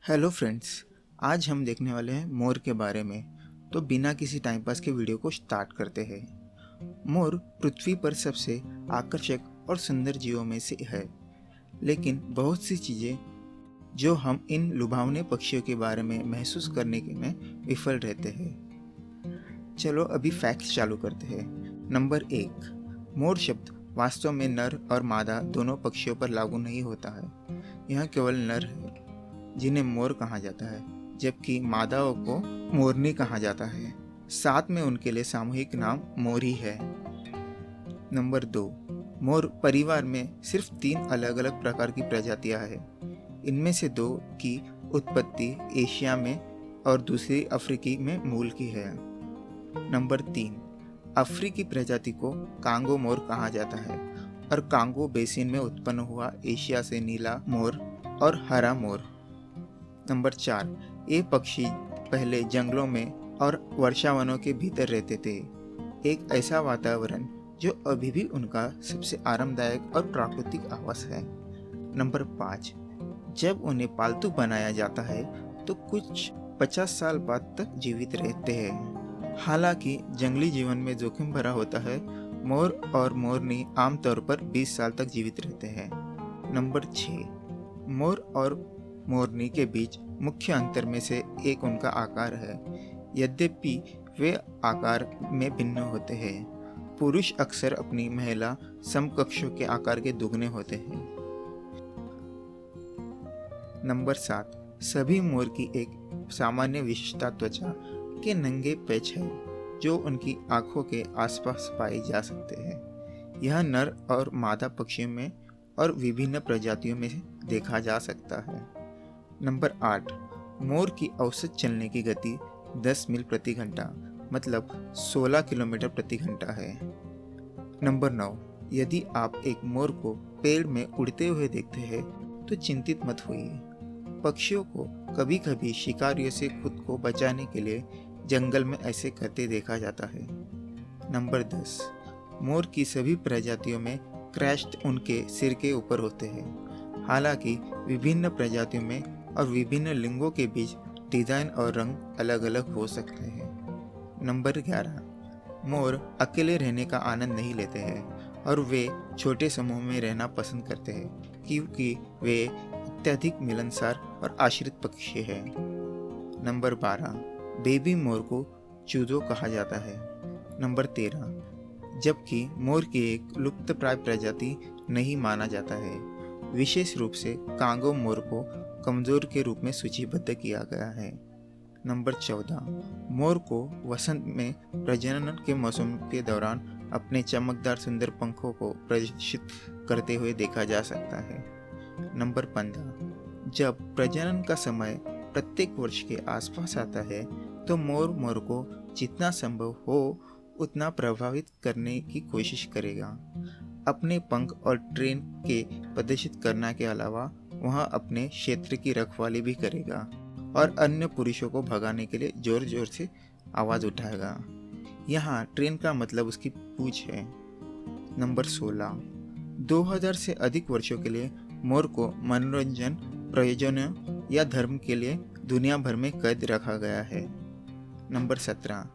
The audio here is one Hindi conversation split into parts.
Hello friends. आज हम देखने वाले हैं मोर के बारे में। तो बिना किसी टाइम पास के वीडियो को स्टार्ट करते हैं। मोर पृथ्वी पर सबसे आकर्षक और सुंदर जीवों में से है, लेकिन बहुत सी चीज़ें जो हम इन लुभावने पक्षियों के बारे में महसूस करने के में विफल रहते हैं। चलो अभी फैक्ट्स चालू करते हैं। नंबर 1, मोर शब्द वास्तव में नर और मादा दोनों पक्षियों पर लागू नहीं होता है। यह केवल नर है जिन्हें मोर कहा जाता है, जबकि मादाओं को मोरनी कहा जाता है। साथ में उनके लिए सामूहिक नाम मोरी है। नंबर 2, मोर परिवार में सिर्फ 3 अलग अलग प्रकार की प्रजातियां हैं। इनमें से 2 की उत्पत्ति एशिया में और दूसरी अफ्रीकी में मूल की है। नंबर 3, अफ्रीकी प्रजाति को कांगो मोर कहा जाता है और कांगो बेसिन में उत्पन्न हुआ एशिया से नीला मोर और हरा मोर। नंबर 4, ये पक्षी पहले जंगलों में और वर्षावनों के भीतर रहते थे, एक ऐसा वातावरण जो अभी भी उनका सबसे आरामदायक और प्राकृतिक आवास है। नंबर 5, जब उन्हें पालतू बनाया जाता है तो कुछ 50 साल बाद तक जीवित रहते हैं। हालांकि जंगली जीवन में जोखिम भरा होता है, मोर और मोरनी आमतौर पर 20 साल तक जीवित रहते हैं। नंबर 6, मोर और मोरनी के बीच मुख्य अंतर में से एक उनका आकार है। यद्यपि वे आकार में भिन्न होते हैं, पुरुष अक्सर अपनी महिला समकक्षों के आकार के दुगने होते हैं। नंबर 7, सभी मोर की एक सामान्य विशेषता त्वचा के नंगे पैच है जो उनकी आंखों के आसपास पाए जा सकते हैं। यह नर और मादा पक्षियों में और विभिन्न प्रजातियों में देखा जा सकता है। नंबर 8, मोर की औसत चलने की गति 10 मील प्रति घंटा मतलब 16 किलोमीटर प्रति घंटा है। नंबर 9, यदि आप एक मोर को पेड़ में उड़ते हुए देखते हैं तो चिंतित मत होइए। पक्षियों को कभी कभी शिकारियों से खुद को बचाने के लिए जंगल में ऐसे करते देखा जाता है। नंबर 10, मोर की सभी प्रजातियों में क्रैस्ट उनके सिर के ऊपर होते हैं। हालांकि विभिन्न प्रजातियों में और विभिन्न लिंगों के बीच डिजाइन और रंग अलग अलग हो सकते हैं। नंबर 11, मोर अकेले रहने का आनंद नहीं लेते हैं और वे छोटे समूह में रहना पसंद करते हैं क्योंकि वे अत्यधिक मिलनसार और आश्रित पक्षी हैं। नंबर 12, बेबी मोर को चूजो कहा जाता है। नंबर 13, जबकि मोर की एक लुप्तप्राय प्रजाति नहीं माना जाता है। विशेष रूप से कांगो मोर को कमजोर के रूप में सूचीबद्ध किया गया है। नंबर 14, मोर को वसंत में प्रजनन के मौसम के दौरान अपने चमकदार सुंदर पंखों को प्रदर्शित करते हुए देखा जा सकता है। नंबर 15, जब प्रजनन का समय प्रत्येक वर्ष के आसपास आता है तो मोर को जितना संभव हो उतना प्रभावित करने की कोशिश करेगा। अपने पंख और ट्रेन के प्रदर्शित करने के अलावा वह अपने क्षेत्र की रखवाली भी करेगा और अन्य पुरुषों को भगाने के लिए जोर जोर से आवाज उठाएगा। यहाँ ट्रेन का मतलब उसकी पूंछ है। नंबर 16, 2000 से अधिक वर्षों के लिए मोर को मनोरंजन प्रयोजनों या धर्म के लिए दुनिया भर में कैद रखा गया है। नंबर 17,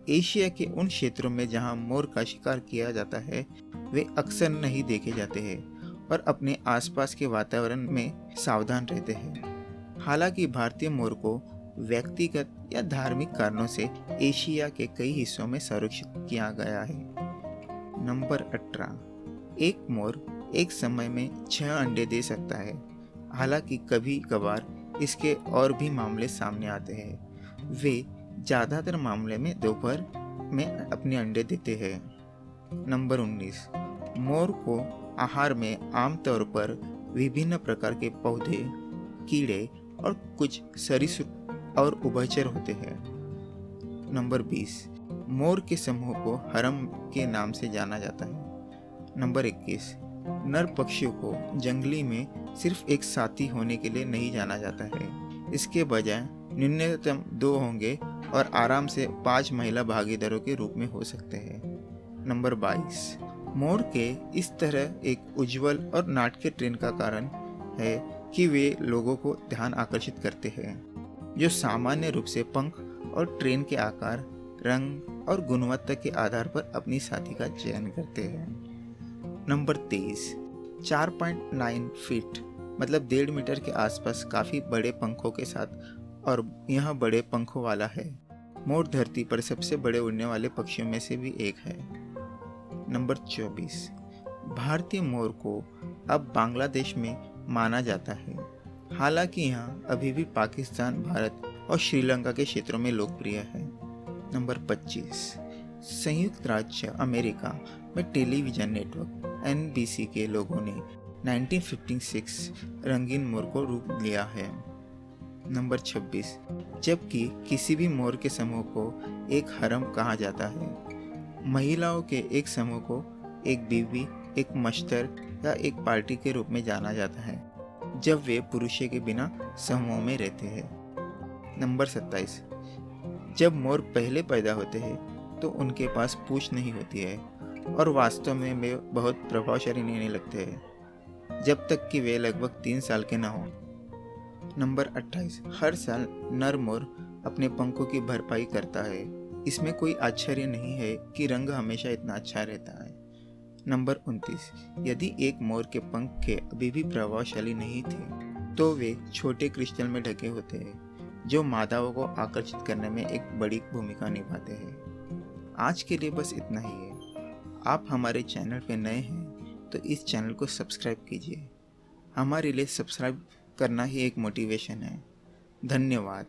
एशिया के उन क्षेत्रों में जहां मोर का शिकार किया जाता है वे अक्सर नहीं देखे जाते हैं और अपने आसपास के वातावरण में सावधान रहते हैं। हालांकि भारतीय मोर को व्यक्तिगत या धार्मिक कारणों से एशिया के कई हिस्सों में संरक्षित किया गया है। नंबर 18, एक मोर एक समय में 6 अंडे दे सकता है। हालांकि कभी कभार इसके और भी मामले सामने आते हैं। वे ज़्यादातर मामले में दोपहर में अपने अंडे देते हैं। नंबर 19, मोर को आहार में आमतौर पर विभिन्न प्रकार के पौधे, कीड़े और कुछ सरीसृप और उभयचर होते हैं। नंबर 20, मोर के समूह को हरम के नाम से जाना जाता है। नंबर 21, नर पक्षियों को जंगली में सिर्फ एक साथी होने के लिए नहीं जाना जाता है। इसके बजाय न्यूनतम 2 होंगे और आराम से 5 महिला भागीदारों के रूप में हो सकते हैं। नंबर 22, मोर के इस तरह एक उज्जवल और नाटकीय ट्रेन का कारण है कि वे लोगों को ध्यान आकर्षित करते हैं, जो सामान्य रूप से पंख और ट्रेन के आकार, रंग और गुणवत्ता के आधार पर अपनी साथी का चयन करते हैं। नंबर 23, 4.9 फीट मतलब 1.5 मीटर के आसपास काफ़ी बड़े पंखों के साथ और यह बड़े पंखों वाला है। मोर धरती पर सबसे बड़े उड़ने वाले पक्षियों में से भी एक है। नंबर 24, भारतीय मोर को अब बांग्लादेश में माना जाता है, हालांकि यह अभी भी पाकिस्तान, भारत और श्रीलंका के क्षेत्रों में लोकप्रिय है। नंबर 25, संयुक्त राज्य अमेरिका में टेलीविज़न नेटवर्क NBC के लोगों ने 1956 रंगीन मोर को रूप लिया है। नंबर 26, जबकि किसी भी मोर के समूह को एक हरम कहा जाता है, महिलाओं के एक समूह को एक बीवी, एक मश्तर या एक पार्टी के रूप में जाना जाता है, जब वे पुरुषों के बिना समूह में रहते हैं। नंबर 27, जब मोर पहले पैदा होते हैं तो उनके पास पूंछ नहीं होती है और वास्तव में वे बहुत प्रभावशाली नहीं लगते हैं जब तक कि वे लगभग 3 साल के न हों। नंबर 28, हर साल नर मोर अपने पंखों की भरपाई करता है। इसमें कोई आश्चर्य नहीं है कि रंग हमेशा इतना अच्छा रहता है। नंबर 29, यदि एक मोर के पंख के अभी भी प्रभावशाली नहीं थे तो वे छोटे क्रिस्टल में ढके होते हैं, जो मादाओं को आकर्षित करने में एक बड़ी भूमिका निभाते हैं। आज के लिए बस इतना ही है। आप हमारे चैनल पे नए हैं तो इस चैनल को सब्सक्राइब कीजिए। हमारे लिए सब्सक्राइब करना ही एक मोटिवेशन है। धन्यवाद।